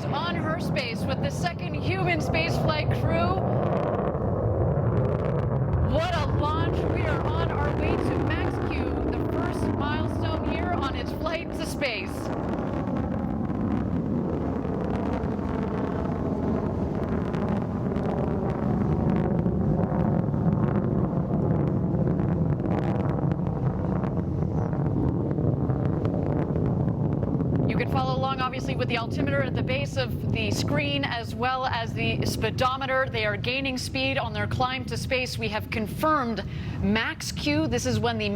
is on her space with the second human spaceflight crew. What a launch. We are on our way to Max-Q, the first milestone here on its flight to space. Follow along, obviously, with the altimeter at the base of the screen, as well as the speedometer. They are gaining speed on their climb to space. We have confirmed max Q. This is when the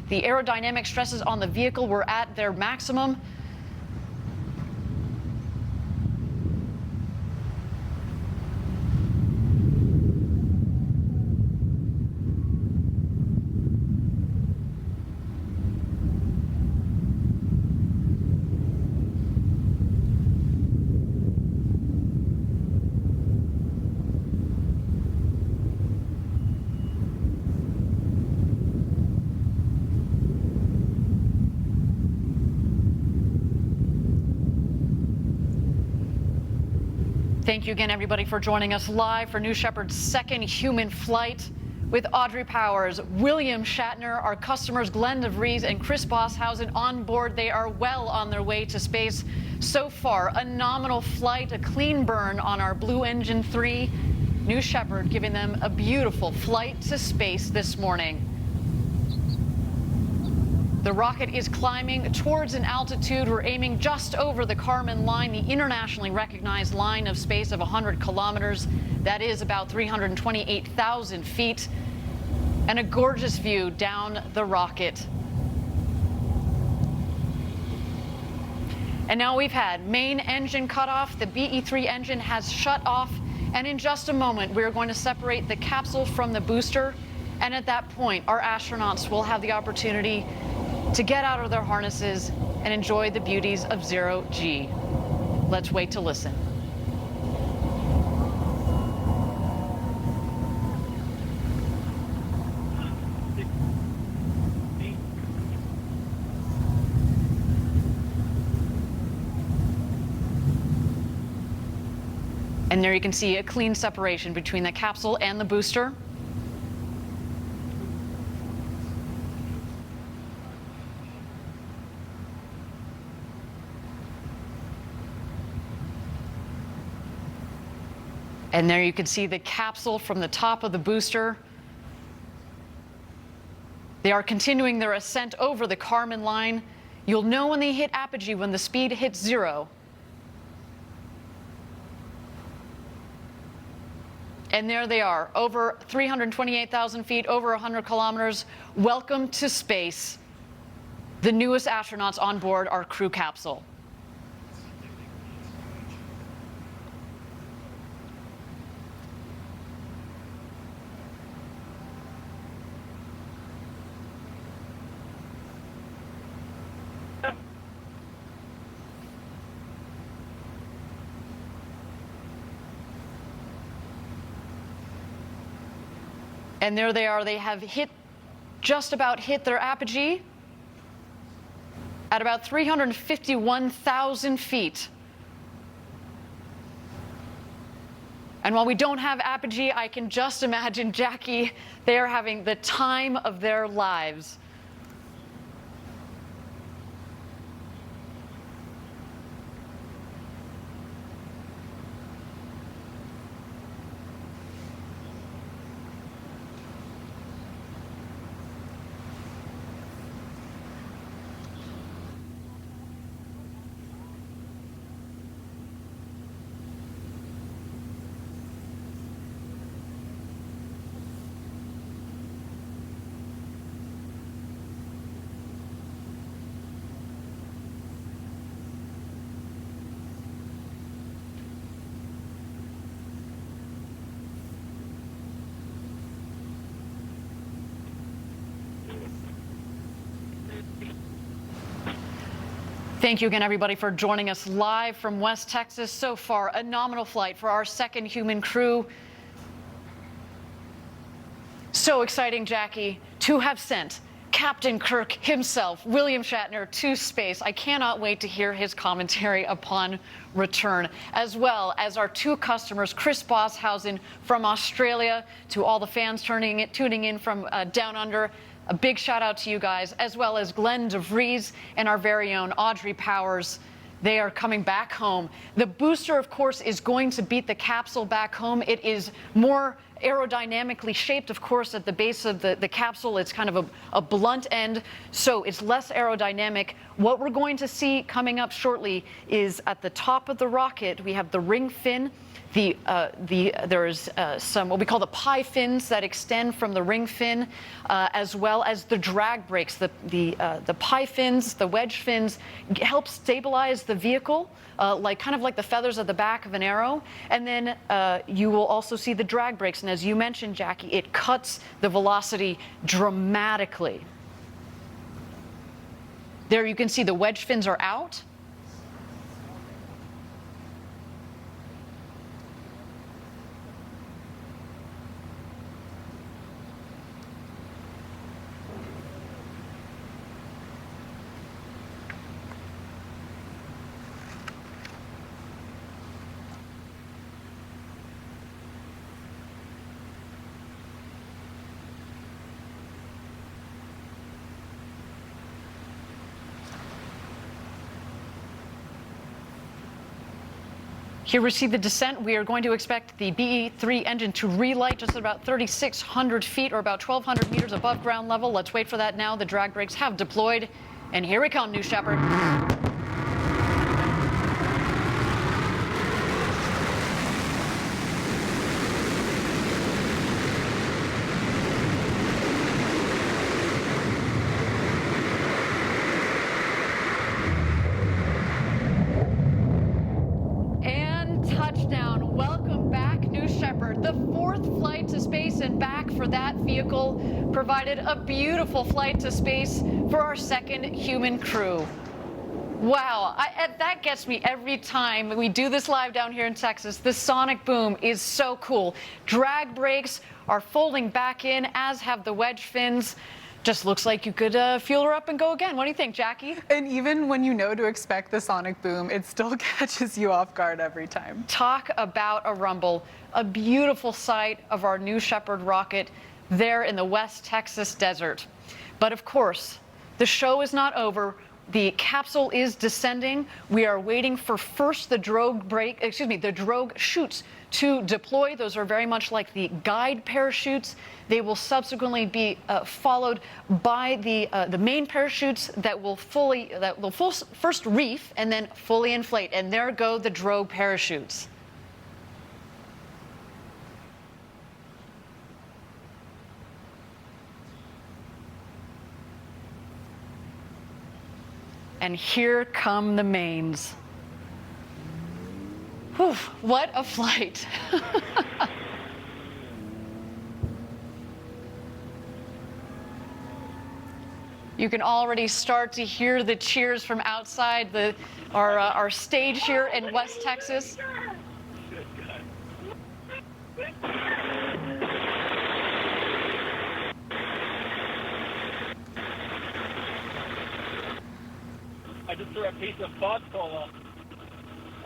aerodynamic stresses on the vehicle were at their maximum. Thank you again, everybody, for joining us live for New Shepard's second human flight with Audrey Powers, William Shatner, our customers Glenn DeVries and Chris Bosshausen on board. They are well on their way to space. So far, a nominal flight, a clean burn on our Blue Engine 3. New Shepard giving them a beautiful flight to space this morning. The rocket is climbing towards an altitude. We're aiming just over the Kármán line, the internationally recognized line of space of 100 kilometers. That is about 328,000 feet. And a gorgeous view down the rocket. And now we've had main engine cut off. The BE-3 engine has shut off. And in just a moment, we're going to separate the capsule from the booster. And at that point, our astronauts will have the opportunity to get out of their harnesses and enjoy the beauties of zero-G. Let's wait to listen. And there you can see a clean separation between the capsule and the booster. And there you can see the capsule from the top of the booster. They are continuing their ascent over the Kármán line. You'll know when they hit apogee, when the speed hits 0. And there they are, over 328,000 feet, over 100 kilometers. Welcome to space. The newest astronauts on board our crew capsule. And there they are. They have just about hit their apogee at about 351,000 feet. And while we don't have apogee, I can just imagine Jackie, they are having the time of their lives. Thank you again, everybody, for joining us live from West Texas. So far, a nominal flight for our second human crew. So exciting, Jackie, to have sent Captain Kirk himself, William Shatner, to space. I cannot wait to hear his commentary upon return, as well as our two customers, Chris Bosshausen from Australia, to all the fans tuning in from down under. A big shout out to you guys, as well as Glenn DeVries and our very own Audrey Powers. They are coming back home. The booster, of course, is going to beat the capsule back home. It is more aerodynamically shaped, of course, at the base of the capsule. It's kind of a blunt end, so it's less aerodynamic. What we're going to see coming up shortly is at the top of the rocket, we have the ring fin. There's some what we call the pie fins that extend from the ring fin, as well as the drag brakes. The pie fins, the wedge fins, help stabilize the vehicle, kind of like the feathers at the back of an arrow. And then you will also see the drag brakes. And as you mentioned, Jackie, it cuts the velocity dramatically. There you can see the wedge fins are out. Here we see the descent. We are going to expect the BE-3 engine to relight just at about 3,600 feet or about 1,200 meters above ground level. Let's wait for that now. The drag brakes have deployed. And here we come, New Shepard. Touchdown. Welcome back, New Shepard. The fourth flight to space and back for that vehicle provided a beautiful flight to space for our second human crew. Wow, that gets me every time we do this live down here in Texas. The sonic boom is so cool. Drag brakes are folding back in, as have the wedge fins. Just looks like you could fuel her up and go again. What do you think, Jackie? And even when you know to expect the sonic boom, it still catches you off guard every time. Talk about a rumble. A beautiful sight of our New Shepard rocket there in the West Texas desert. But of course, the show is not over. The capsule is descending. We are waiting for first the drogue chutes to deploy. Those are very much like the guide parachutes. They will subsequently be followed by the main parachutes that will first reef and then fully inflate. And there go the drogue parachutes. And here come the mains. Whew, what a flight. You can already start to hear the cheers from outside our stage here in West Texas. I just threw a piece of foxhole up.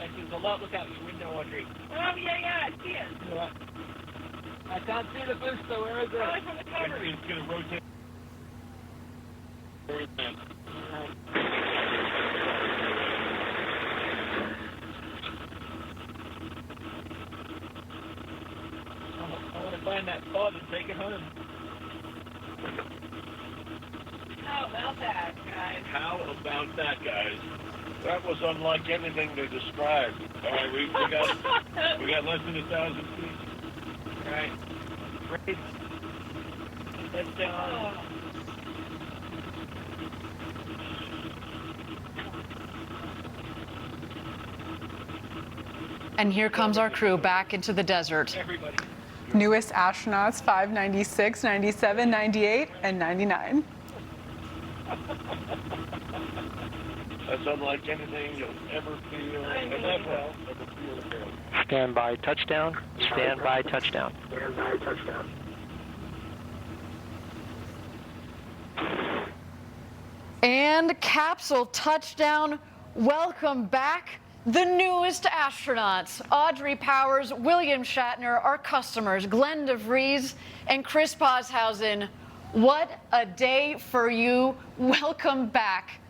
And she was a lot. Look out your window, Audrey. Oh, yeah, I see it. Yeah. I can't see the boost, though. Where is it? Probably from the cover. It's going to rotate. Where is that? I want to find that spot and take it home. How about that, guys? How about that, guys? That was unlike anything they described. All right, we got less than 1,000 feet. All right, raise. Heads down. And here comes our crew back into the desert. Everybody. Newest astronauts 5, 96, 97, 98, and 99. That's unlike anything you'll ever feel. Stand by touchdown. Stand by touchdown. Stand by touchdown. And capsule touchdown. Welcome back. The newest astronauts, Audrey Powers, William Shatner, our customers, Glenn DeVries, and Chris Boshausen. What a day for you. Welcome back.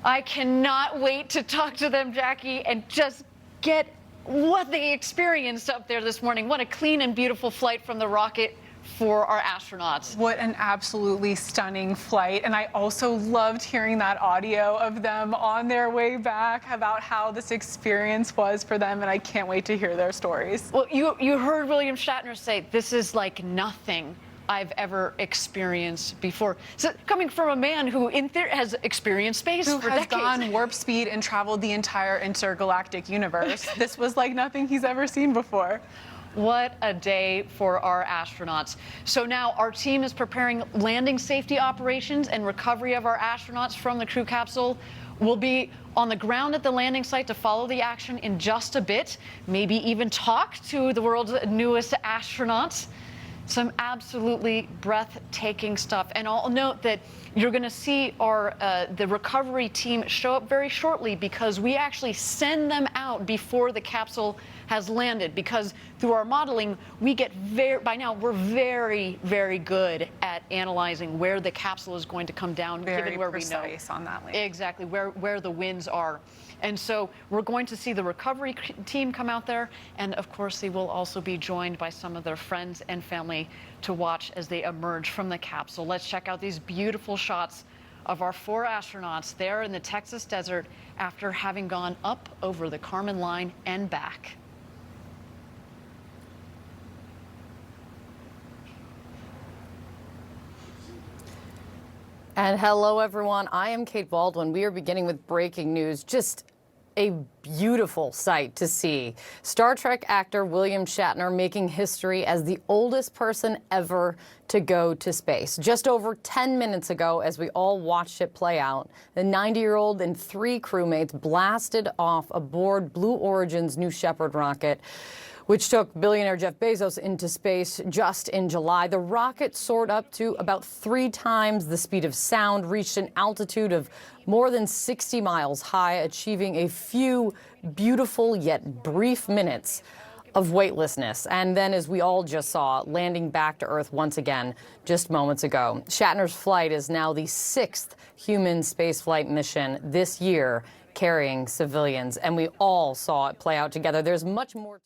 I cannot wait to talk to them, Jackie, and just get what they experienced up there this morning. What a clean and beautiful flight from the rocket for our astronauts. What an absolutely stunning flight. And I also loved hearing that audio of them on their way back about how this experience was for them. And I can't wait to hear their stories. Well, you heard William Shatner say, this is like nothing I've ever experienced before. So coming from a man who in theory has experienced space Who for has decades. gone warp speed and traveled the entire intergalactic universe. This was like nothing he's ever seen before. What a day for our astronauts. So now our team is preparing landing safety operations and recovery of our astronauts from the crew capsule. We'll be on the ground at the landing site to follow the action in just a bit, maybe even talk to the world's newest astronauts. Some absolutely breathtaking stuff. And I'll note that you're going to see our the recovery team show up very shortly, because we actually send them out before the capsule has landed, because through our modeling, we get by now we're very, very good at analyzing where the capsule is going to come down, given where we know. Very precise on that link. Exactly, where the winds are. And so we're going to see the recovery team come out there, and of course they will also be joined by some of their friends and family to watch as they emerge from the capsule. Let's check out these beautiful shots of our 4 astronauts there in the Texas desert after having gone up over the Kármán line and back. And hello, everyone. I am Kate Baldwin. We are beginning with breaking news. Just a beautiful sight to see. Star Trek actor William Shatner making history as the oldest person ever to go to space. Just over 10 minutes ago, as we all watched it play out, the 90-year-old and 3 crewmates blasted off aboard Blue Origin's New Shepard rocket, which took billionaire Jeff Bezos into space just in July. The rocket soared up to about 3 times the speed of sound, reached an altitude of more than 60 miles high, achieving a few beautiful yet brief minutes of weightlessness. And then, as we all just saw, landing back to Earth once again just moments ago. Shatner's flight is now the 6th human spaceflight mission this year, carrying civilians. And we all saw it play out together. There's much more.